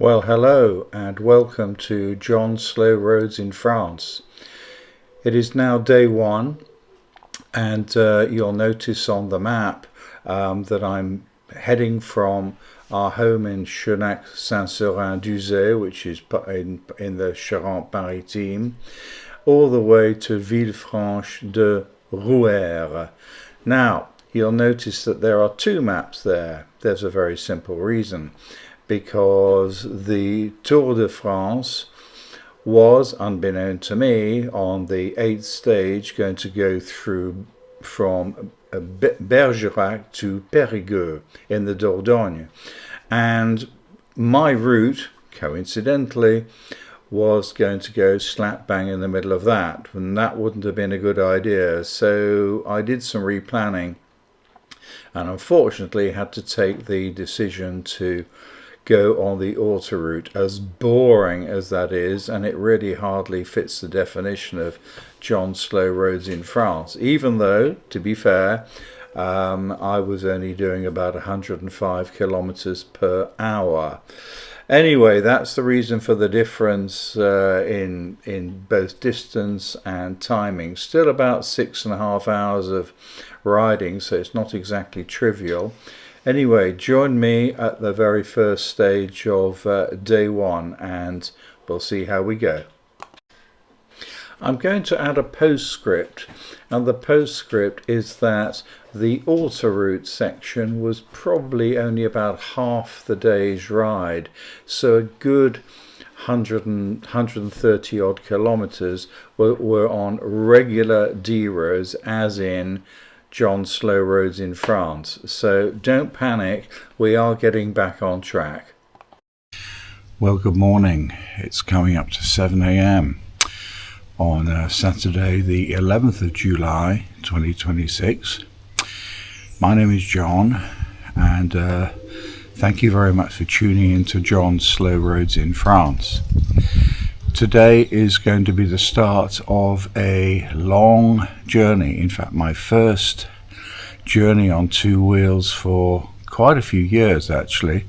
Well, hello and welcome to John's Slow Roads in France. It is now day one, and you'll notice on the map that I'm heading from our home in Chenac-Saint-Seurin-d'Uzet, which is in the Charente-Maritime, all the way to Villefranche-de-Rouergue. Now, you'll notice that there are two maps there. There's a very simple reason. Because the Tour de France was, unbeknown to me, on the 8th stage going to go through from Bergerac to Périgueux in the Dordogne. And my route, coincidentally, was going to go slap bang in the middle of that, and that wouldn't have been a good idea. So I did some replanning and unfortunately had to take the decision to go on the autoroute, as boring as that is, and it really hardly fits the definition of John's Slow Roads in France, even though, to be fair, I was only doing about 105 kilometers per hour. Anyway, that's the reason for the difference in both distance and timing. Still about 6.5 hours of riding, so it's not exactly trivial. Anyway, join me at the very first stage of day one and we'll see how we go. I'm going to add a postscript, and the postscript is that the autoroute section was probably only about half the day's ride, so a good 130 odd kilometers were on regular D roads, as in John's Slow Roads in France. So don't panic, we are getting back on track. Well, good morning. It's coming up to 7 a.m. on Saturday the 11th of July 2026. My name is John, and thank you very much for tuning in to John's Slow Roads in France. Today is going to be the start of a long journey. In fact, my first journey on two wheels for quite a few years, actually,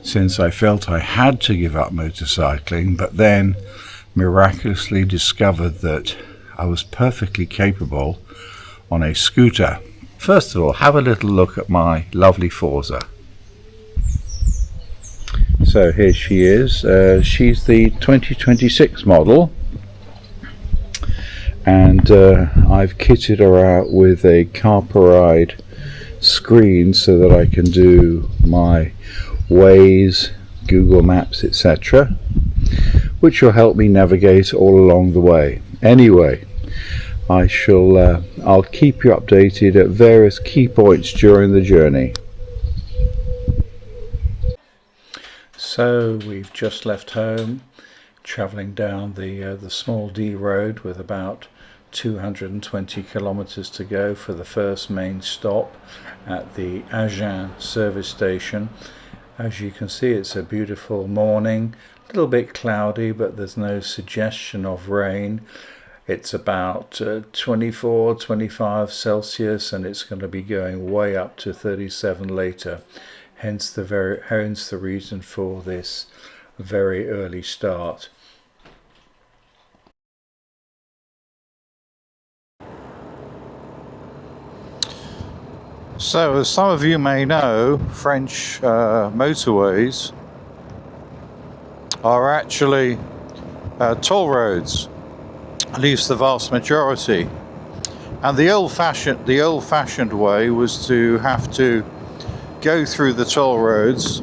since I felt I had to give up motorcycling, but then miraculously discovered that I was perfectly capable on a scooter. First of all, have a little look at my lovely Forza. So here she is. She's the 2026 model, and I've kitted her out with a car-per-ride screen so that I can do my Waze, Google Maps, etc., which will help me navigate all along the way. Anyway, I'll keep you updated at various key points during the journey. So we've just left home, travelling down the small D road with about 220 kilometers to go for the first main stop at the Agen service station. As you can see, it's a beautiful morning, a little bit cloudy, but there's no suggestion of rain. It's about 24-25 Celsius, and it's going to be going way up to 37 later. Hence the reason for this very early start. So, as some of you may know, French motorways are actually toll roads, at least the vast majority. And the old-fashioned way was to have to go through the toll roads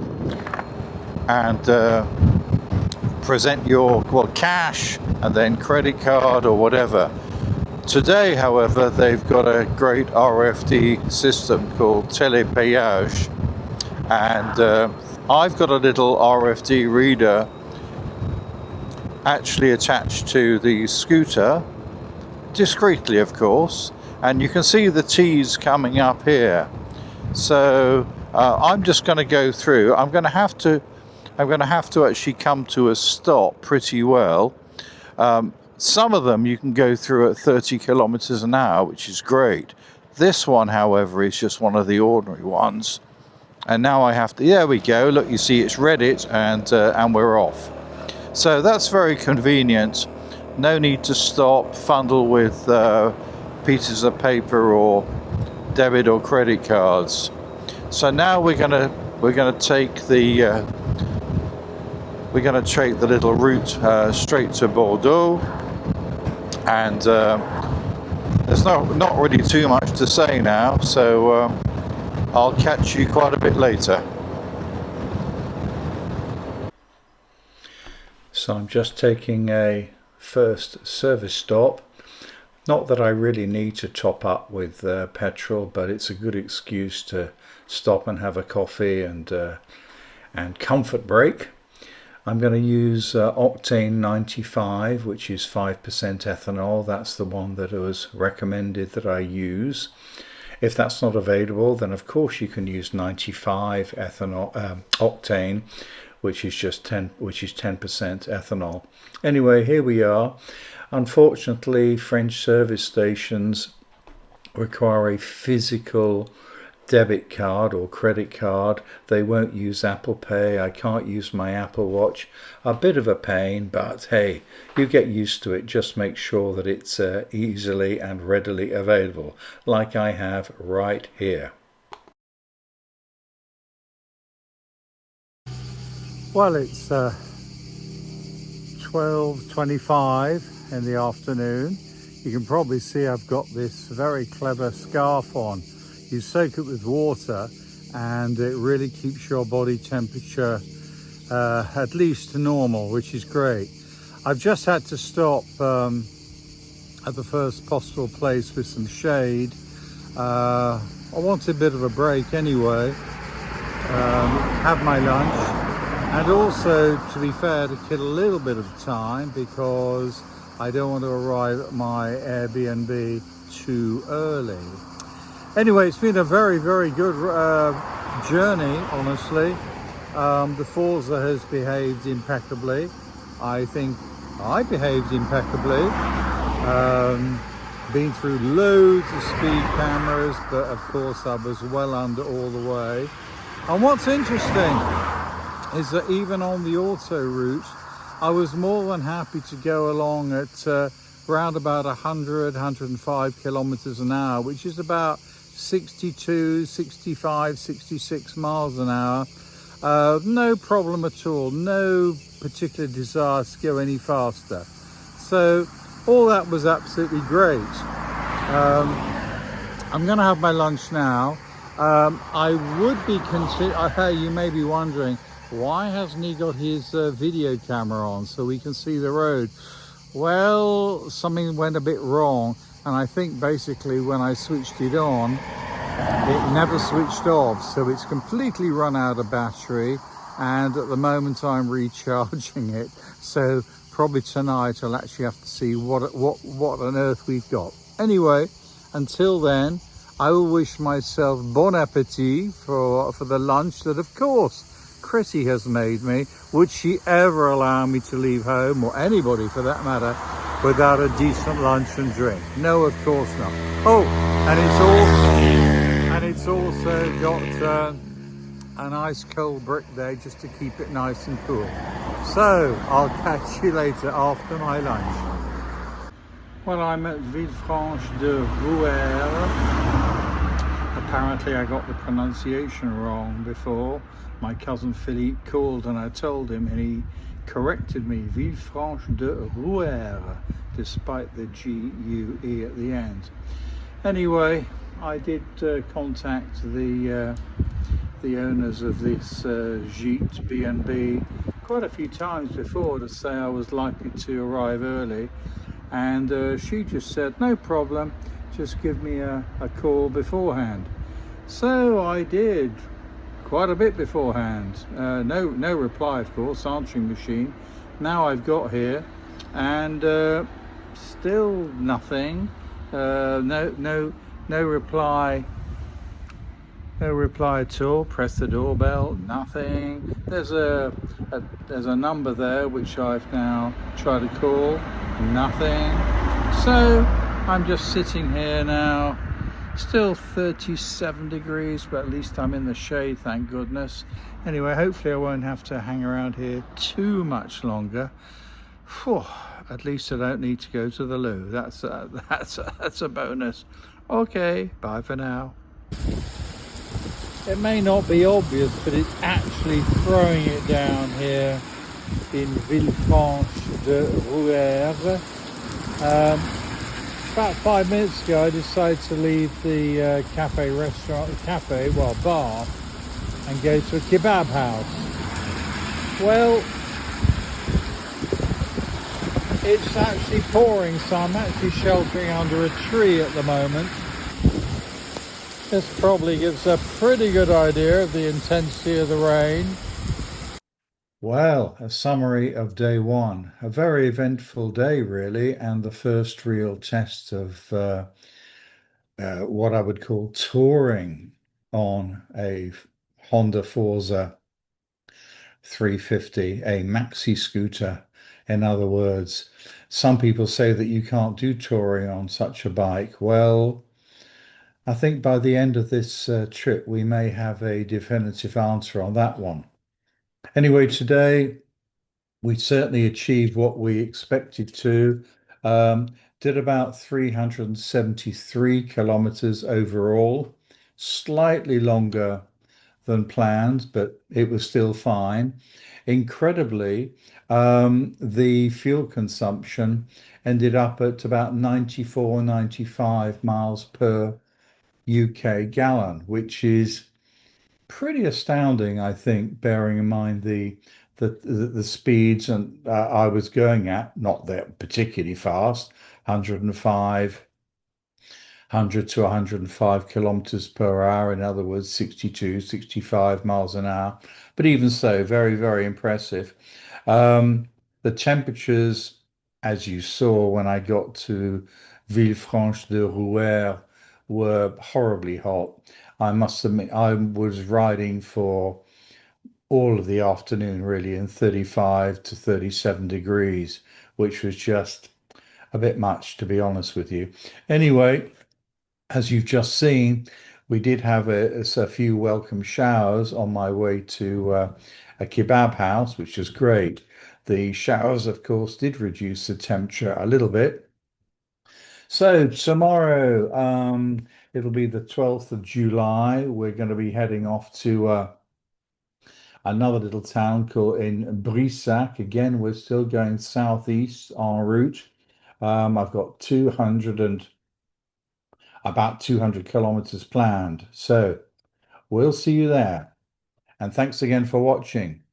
and present your cash and then credit card or whatever. Today, however, they've got a great RFD system called télépayage, and I've got a little RFD reader actually attached to the scooter, discreetly of course, and you can see the T's coming up here. So I'm just going to go through. I'm going to have to actually come to a stop pretty well. Some of them you can go through at 30 kilometers an hour, which is great. This one, however, is just one of the ordinary ones. And now I have to, there we go, look, you see it's read it, and we're off. So that's very convenient. No need to stop, fundle with pieces of paper or debit or credit cards. So now we're gonna take the little route straight to Bordeaux, and there's not really too much to say now, so I'll catch you quite a bit later. So I'm just taking a first service stop. Not that I really need to top up with petrol, but it's a good excuse to stop and have a coffee and comfort break. I'm going to use Octane 95, which is 5% ethanol. That's the one that was recommended that I use. If that's not available, then of course you can use 95 ethanol octane, which is 10% ethanol. Anyway, here we are. Unfortunately, French service stations require a physical debit card or credit card. They won't use Apple Pay. I can't use my Apple Watch. A bit of a pain, but hey, you get used to it. Just make sure that it's easily and readily available, like I have right here. Well, it's 12:25 in the afternoon. You can probably see I've got this very clever scarf on. You soak it with water and it really keeps your body temperature at least normal, which is great. I've just had to stop at the first possible place with some shade. I wanted a bit of a break anyway, have my lunch, and also, to be fair, to kill a little bit of time because I don't want to arrive at my Airbnb too early. Anyway, it's been a very, very good journey, honestly. The Forza has behaved impeccably. I think I behaved impeccably. Been through loads of speed cameras, but of course I was well under all the way. And what's interesting is that even on the auto route, I was more than happy to go along at around about 105 kilometers an hour, which is about 62, 65, 66 miles an hour. No problem at all, no particular desire to go any faster. So all that was absolutely great. I'm going to have my lunch now. I would be you may be wondering, why hasn't he got his video camera on so we can see the road? Well, something went a bit wrong, and I think basically when I switched it on, it never switched off, so it's completely run out of battery, and at the moment I'm recharging it. So probably tonight I'll actually have to see what on earth we've got. Anyway, until then, I will wish myself bon appetit for the lunch that, of course, Chrissy has made me. Would she ever allow me to leave home, or anybody for that matter, without a decent lunch and drink? No, of course not. Oh, and it's also got an ice cold brick there just to keep it nice and cool. So I'll catch you later after my lunch. Well, I'm at Villefranche-de-Rouergue. Apparently I got the pronunciation wrong before. My cousin Philippe called and I told him, and he corrected me, Villefranche-de-Rouergue, despite the G-U-E at the end. Anyway, I did contact the owners of this gîte B&B quite a few times before to say I was likely to arrive early, and she just said no problem, just give me a call beforehand. So I did, quite a bit beforehand. No reply, of course, answering machine. Now I've got here and still nothing. No reply. No reply at all. Press the doorbell, nothing. There's a number there which I've now tried to call, nothing. So I'm just sitting here now, Still 37 degrees, but at least I'm in the shade, thank goodness. Anyway, hopefully I won't have to hang around here too much longer. Whew, at least I don't need to go to the loo. That's a bonus. Okay, bye for now. It may not be obvious, but it's actually throwing it down here in Villefranche-de-Rouergue. About 5 minutes ago, I decided to leave the bar, and go to a kebab house. Well, it's actually pouring, so I'm actually sheltering under a tree at the moment. This probably gives a pretty good idea of the intensity of the rain. Well, a summary of day one. A very eventful day, really, and the first real test of what I would call touring on a Honda Forza 350, a maxi scooter. In other words, some people say that you can't do touring on such a bike. Well, I think by the end of this trip, we may have a definitive answer on that one. Anyway, today we certainly achieved what we expected to. Um, did about 373 kilometers overall, slightly longer than planned, but it was still fine. Incredibly, the fuel consumption ended up at about 94, 95 miles per UK gallon, which is pretty astounding, I think, bearing in mind the speeds and I was going at, not that particularly fast, 105, 100 to 105 kilometers per hour. In other words, 62, 65 miles an hour. But even so, very, very impressive. The temperatures, as you saw when I got to Villefranche-de-Rouergue, were horribly hot. I must admit, I was riding for all of the afternoon, really, in 35 to 37 degrees, which was just a bit much, to be honest with you. Anyway, as you've just seen, we did have a few welcome showers on my way to a kebab house, which was great. The showers, of course, did reduce the temperature a little bit. So tomorrow, it'll be the 12th of July. We're going to be heading off to another little town called in Brissac. Again, we're still going southeast en route. I've got about 200 kilometers planned. So we'll see you there. And thanks again for watching.